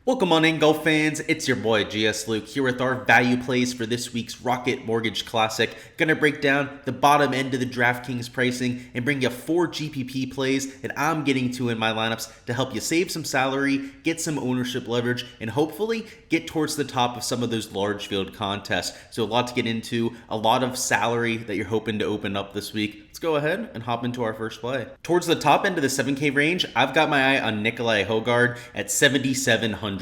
Welcome on in, golf fans. It's your boy Gsluke here with our value plays for this week's Rocket Mortgage Classic. Gonna break down the bottom end of the Draftkings pricing and bring you 4 GPP plays that I'm getting to in my lineups to help you save some salary, get some ownership leverage, and hopefully get towards the top of some of those large field contests. So a lot to get into, a lot of salary that you're hoping to open up this week. Let's go ahead and hop into our first play. Towards the top end of the 7K range, I've got my eye on Nikolai Hogar at $7,700.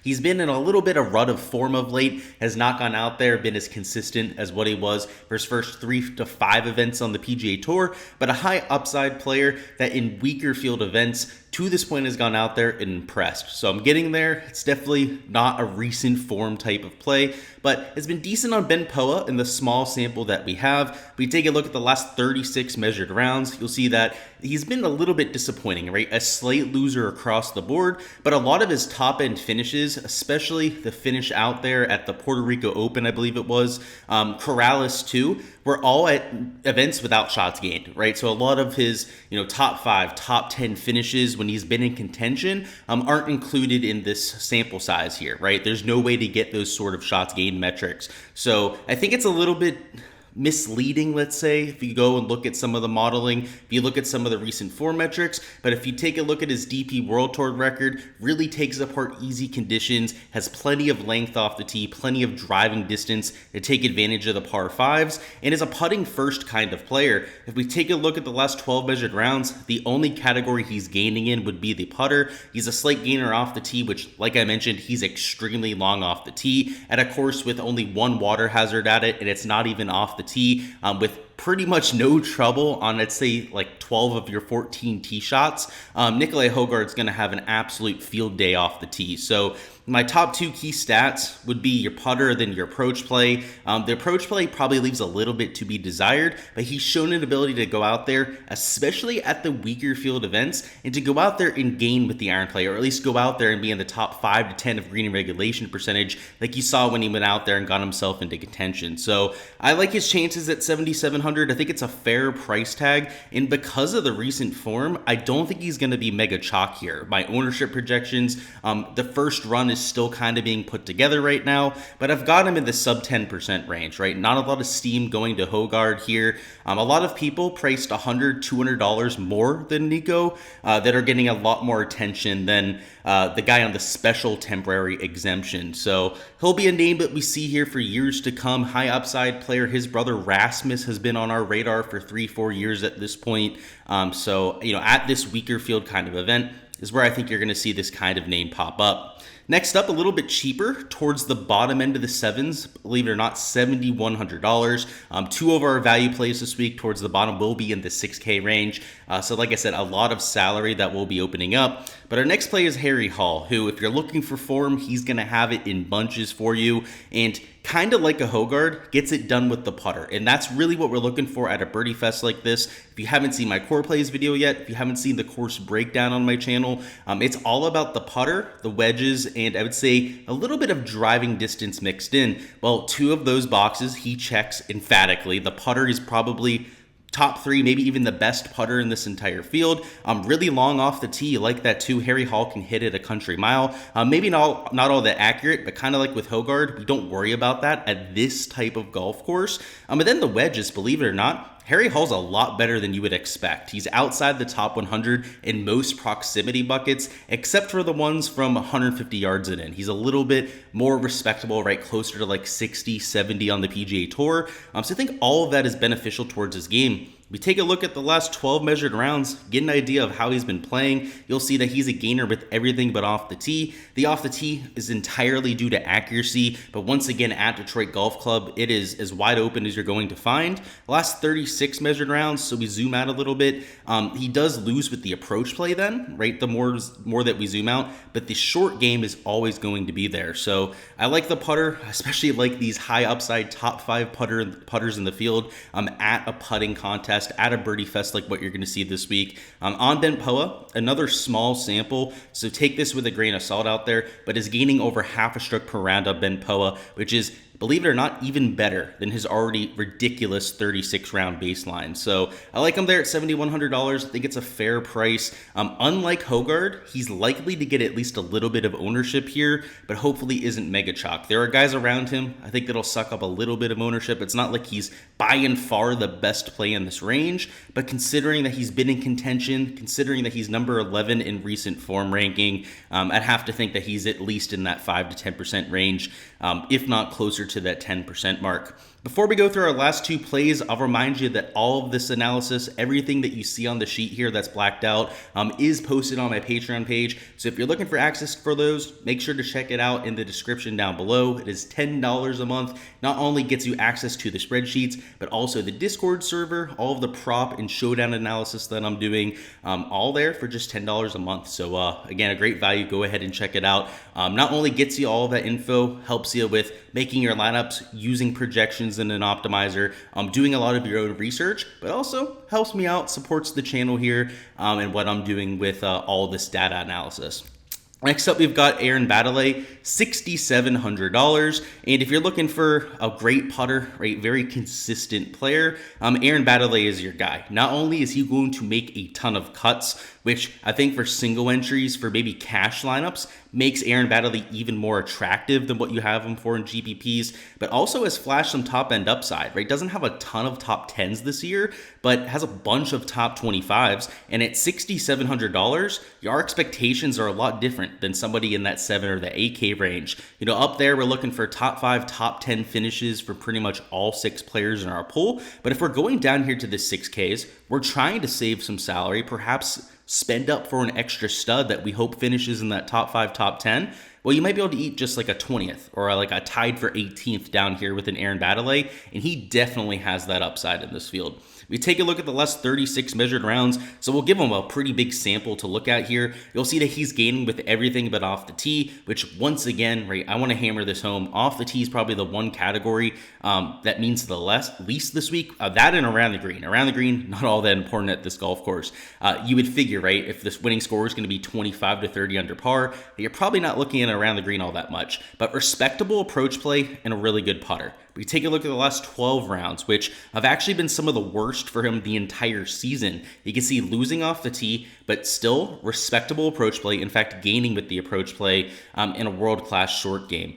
He's been in a little bit of rut of form of late, has not gone out there, been as consistent as what he was for his first 3 to 5 events on the PGA Tour, but a high upside player that in weaker field events to this point has gone out there and impressed. So I'm getting there. It's definitely not a recent form type of play, but it's been decent on Ben Poa in the small sample that we have. We take a look at the last 36 measured rounds. You'll see that he's been a little bit disappointing, right? A slight loser across the board, but a lot of his top end finishes, especially the finish out there at the Puerto Rico Open, I believe it was, Corrales too, were all at events without shots gained, right? So a lot of his, top 5, top 10 finishes when he's been in contention aren't included in this sample size here, right? There's no way to get those sort of shots gained metrics. So I think it's a little bit misleading, let's say, if you go and look at some of the modeling, if you look at some of the recent form metrics. But if you take a look at his DP World Tour record, really takes apart easy conditions, has plenty of length off the tee, plenty of driving distance to take advantage of the par 5s, and is a putting first kind of player. If we take a look at the last 12 measured rounds, the only category he's gaining in would be the putter. He's a slight gainer off the tee, which, like I mentioned, he's extremely long off the tee at a course with only one water hazard at it, and it's not even off the tee, with pretty much no trouble on, let's say, like 12 of your 14 tee shots. Nikolai Hogar is going to have an absolute field day off the tee. So my top 2 key stats would be your putter, then your approach play. The approach play probably leaves a little bit to be desired, but he's shown an ability to go out there, especially at the weaker field events, and to go out there and gain with the iron play, or at least go out there and be in the top 5 to 10 of green and regulation percentage, like you saw when he went out there and got himself into contention. So I like his chances at 7,700. I think it's a fair price tag, and because of the recent form, I don't think he's going to be mega chalk here. My ownership projections, the first run is still kind of being put together right now, but I've got him in the sub 10% range, right? Not a lot of steam going to Hogar here. A lot of people priced $100, $200 more than Nico that are getting a lot more attention than the guy on the special temporary exemption. So he'll be a name that we see here for years to come. High upside player. His brother Rasmus has been on our radar for 3-4 years at this point. So at this weaker field kind of event is where I think you're going to see this kind of name pop up. Next up, a little bit cheaper, towards the bottom end of the 7s, believe it or not, $7,100. 2 of our value plays this week towards the bottom will be in the 6K range. So like I said, a lot of salary that will be opening up. But our next play is Harry Hall, who, if you're looking for form, he's going to have it in bunches for you. And kind of like a Hogar, gets it done with the putter. And that's really what we're looking for at a birdie fest like this. If you haven't seen my core plays video yet, if you haven't seen the course breakdown on my channel, it's all about the putter, the wedges, and I would say a little bit of driving distance mixed in. Well, 2 of those boxes he checks emphatically. The putter is probably top 3, maybe even the best putter in this entire field. Really long off the tee, like that too. Harry Hall can hit it a country mile. Maybe not all that accurate, but kind of like with Hogar, we don't worry about that at this type of golf course. But then the wedges, believe it or not, Harry Hall's a lot better than you would expect. He's outside the top 100 in most proximity buckets, except for the ones from 150 yards and in. He's a little bit more respectable, right? Closer to like 60, 70 on the PGA Tour. So I think all of that is beneficial towards his game. We take a look at the last 12 measured rounds, get an idea of how he's been playing. You'll see that he's a gainer with everything but off the tee. The off the tee is entirely due to accuracy, but once again at Detroit Golf Club, it is as wide open as you're going to find. The last 36 measured rounds, so we zoom out a little bit, he does lose with the approach play then, right? The more that we zoom out, but the short game is always going to be there. So I like the putter, especially like these high upside top 5 putters in the field at a putting contest, at a birdie fest like what you're going to see this week. On Ben Poa, another small sample, so take this with a grain of salt out there, but is gaining over half a stroke per round of Ben Poa, which is believe it or not, even better than his already ridiculous 36 round baseline. So I like him there at $7,100. I think it's a fair price. Unlike Hogar, he's likely to get at least a little bit of ownership here, but hopefully isn't mega chalk. There are guys around him, I think, that'll suck up a little bit of ownership. It's not like he's by and far the best play in this range, but considering that he's been in contention, considering that he's number 11 in recent form ranking, I'd have to think that he's at least in that 5 to 10% range, if not closer to that 10% mark. Before we go through our last two plays, I'll remind you that all of this analysis, everything that you see on the sheet here that's blacked out, is posted on my Patreon page. So if you're looking for access for those, make sure to check it out in the description down below. It is $10 a month. Not only gets you access to the spreadsheets, but also the Discord server, all of the prop and showdown analysis that I'm doing, all there for just $10 a month. So again, a great value. Go ahead and check it out. Not only gets you all that info, helps you with making your lineups, using projections in an optimizer, doing a lot of your own research, but also helps me out, supports the channel here, and what I'm doing with all this data analysis. Next up, we've got Aaron Baddeley, $6,700. And if you're looking for a great putter, right, very consistent player, Aaron Baddeley is your guy. Not only is he going to make a ton of cuts, which I think for single entries, for maybe cash lineups, makes Aaron Baddeley even more attractive than what you have him for in GPPs, but also has flashed some top end upside, right? Doesn't have a ton of top 10s this year, but has a bunch of top 25s. And at $6,700, your expectations are a lot different than somebody in that 7 or the 8K range. You know, up there, we're looking for top 5, top 10 finishes for pretty much all 6 players in our pool. But if we're going down here to the 6Ks, we're trying to save some salary, perhaps spend up for an extra stud that we hope finishes in that top 5, top 10. Well, you might be able to eat just like a 20th or like a tied for 18th down here with an Aaron Baddeley, and he definitely has that upside in this field. We take a look at the last 36 measured rounds, so we'll give him a pretty big sample to look at here. You'll see that he's gaining with everything but off the tee, which once again, right, I want to hammer this home. Off the tee is probably the one category that means the least this week. That and around the green. Around the green, not all that important at this golf course. You would figure, right, if this winning score is going to be 25 to 30 under par, you're probably not looking at around the green all that much. But respectable approach play and a really good putter. We take a look at the last 12 rounds, which have actually been some of the worst for him the entire season. You can see losing off the tee, but still respectable approach play. In fact, gaining with the approach play in a world-class short game.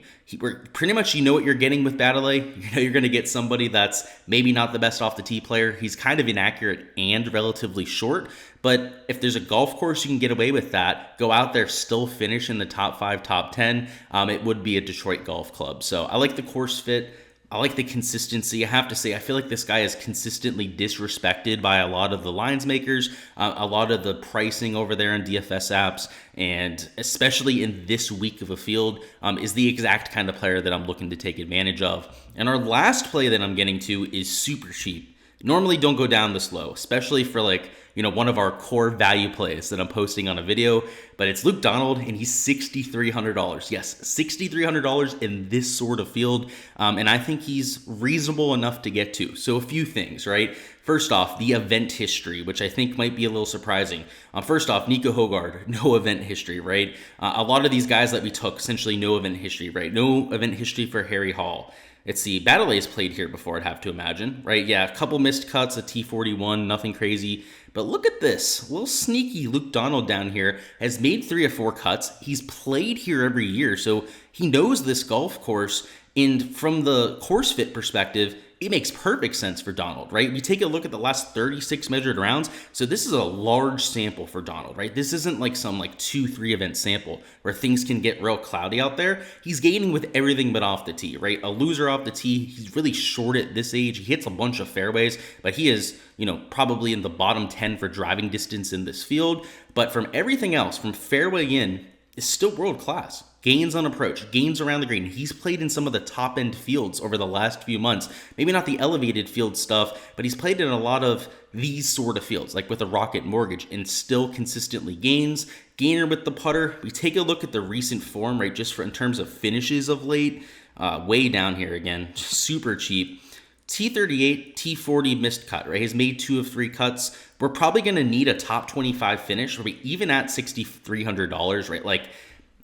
Pretty much, you know what you're getting with Baddeley. You know you're going to get somebody that's maybe not the best off the tee player. He's kind of inaccurate and relatively short. But if there's a golf course you can get away with that, go out there, still finish in the top 5, top 10, it would be a Detroit Golf Club. So I like the course fit. I like the consistency. I have to say, I feel like this guy is consistently disrespected by a lot of the lines makers, a lot of the pricing over there in DFS apps, and especially in this week of a field, is the exact kind of player that I'm looking to take advantage of. And our last play that I'm getting to is super cheap. Normally don't go down this low, especially for like, you know, one of our core value plays that I'm posting on a video, but it's Luke Donald and he's $6,300. Yes, $6,300 in this sort of field. And I think he's reasonable enough to get to. So a few things, right? First off, the event history, which I think might be a little surprising. First off, Nikolai Hogar, no event history, right? A lot of these guys that we took, essentially no event history, right? No event history for Harry Hall. It's the Baddeley's played here before, I'd have to imagine, right? Yeah, a couple missed cuts, a T41, nothing crazy. But look at this. A little sneaky Luke Donald down here has made 3 or 4 cuts. He's played here every year, so he knows this golf course. And from the course fit perspective, it makes perfect sense for Donald, right? We take a look at the last 36 measured rounds. So this is a large sample for Donald, right? This isn't like some 2-3 event sample where things can get real cloudy out there. He's gaining with everything but off the tee, right? A loser off the tee. He's really short at this age. He hits a bunch of fairways, but he is, you know, probably in the bottom 10 for driving distance in this field. But from everything else, from fairway in, is still world class. Gains on approach, gains around the green. He's played in some of the top end fields over the last few months. Maybe not the elevated field stuff, but he's played in a lot of these sort of fields, like with a Rocket Mortgage, and still consistently gains. Gainer with the putter. We take a look at the recent form, right, just in terms of finishes of late. Way down here again, super cheap. T38, T40 missed cut, right? He's made 2 of 3 cuts. We're probably going to need a top 25 finish. We're even at $6,300, right? Like,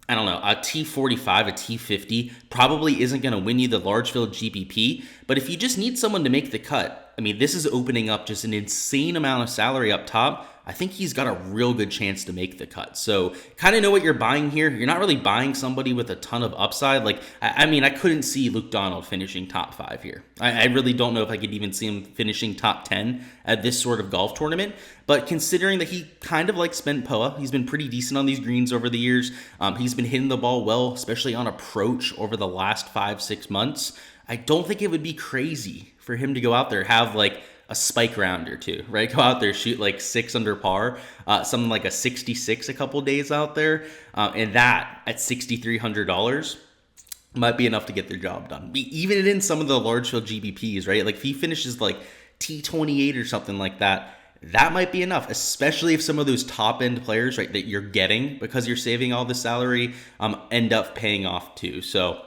I don't know, a T45, a T50 probably isn't going to win you the large field GPP, but if you just need someone to make the cut, I mean, this is opening up just an insane amount of salary up top. I think he's got a real good chance to make the cut. So kind of know what you're buying here. You're not really buying somebody with a ton of upside. Like, I mean, I couldn't see Luke Donald finishing top 5 here. I really don't know if I could even see him finishing top 10 at this sort of golf tournament. But considering that he kind of like spent POA, he's been pretty decent on these greens over the years. He's been hitting the ball well, especially on approach over the last 5-6 months. I don't think it would be crazy for him to go out there, have like a spike round or two, right? Go out there, shoot like 6 under par, something like a 66 a couple days out there. And that at $6,300 might be enough to get their job done. Even in some of the large field GPPs, right? Like if he finishes like T28 or something like that, that might be enough, especially if some of those top end players, right, that you're getting because you're saving all the salary, end up paying off too. So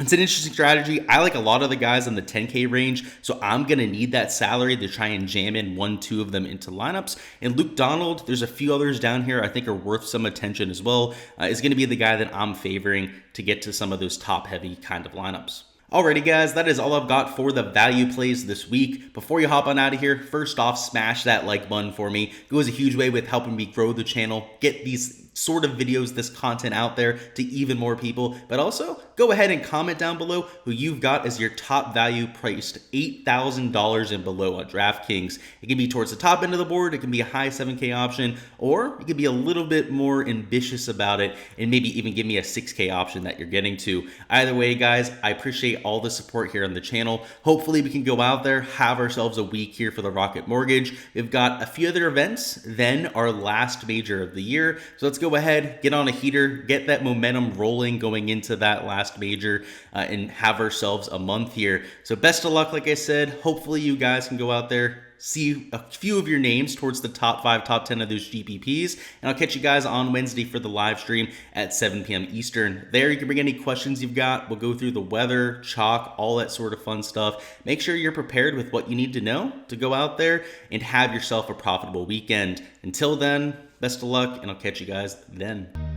it's an interesting strategy. I like a lot of the guys in the 10K range, so I'm going to need that salary to try and jam in 1-2 of them into lineups. And Luke Donald, there's a few others down here I think are worth some attention as well, is going to be the guy that I'm favoring to get to some of those top-heavy kind of lineups. Alrighty guys, that is all I've got for the value plays this week. Before you hop on out of here, first off, smash that like button for me. It goes a huge way with helping me grow the channel, get these sort of videos, this content out there to even more people. But also, go ahead and comment down below who you've got as your top value priced $8,000 and below on Draftkings. It can be towards the top end of the board, it can be a high 7K option, or it can be a little bit more ambitious about it and maybe even give me a 6K option that you're getting to. Either way, guys, I appreciate all the support here on the channel. Hopefully we can go out there, have ourselves a week here for the Rocket Mortgage. We've got a few other events, then our last major of the year. So let's go ahead, get on a heater, get that momentum rolling going into that last major, and have ourselves a month here. So best of luck, like I said. Hopefully you guys can go out there, see a few of your names towards the top 5, top 10 of those GPPs, and I'll catch you guys on Wednesday for the live stream at 7 p.m. Eastern. There, you can bring any questions you've got. We'll go through the weather, chalk, all that sort of fun stuff. Make sure you're prepared with what you need to know to go out there and have yourself a profitable weekend. Until then, best of luck, and I'll catch you guys then.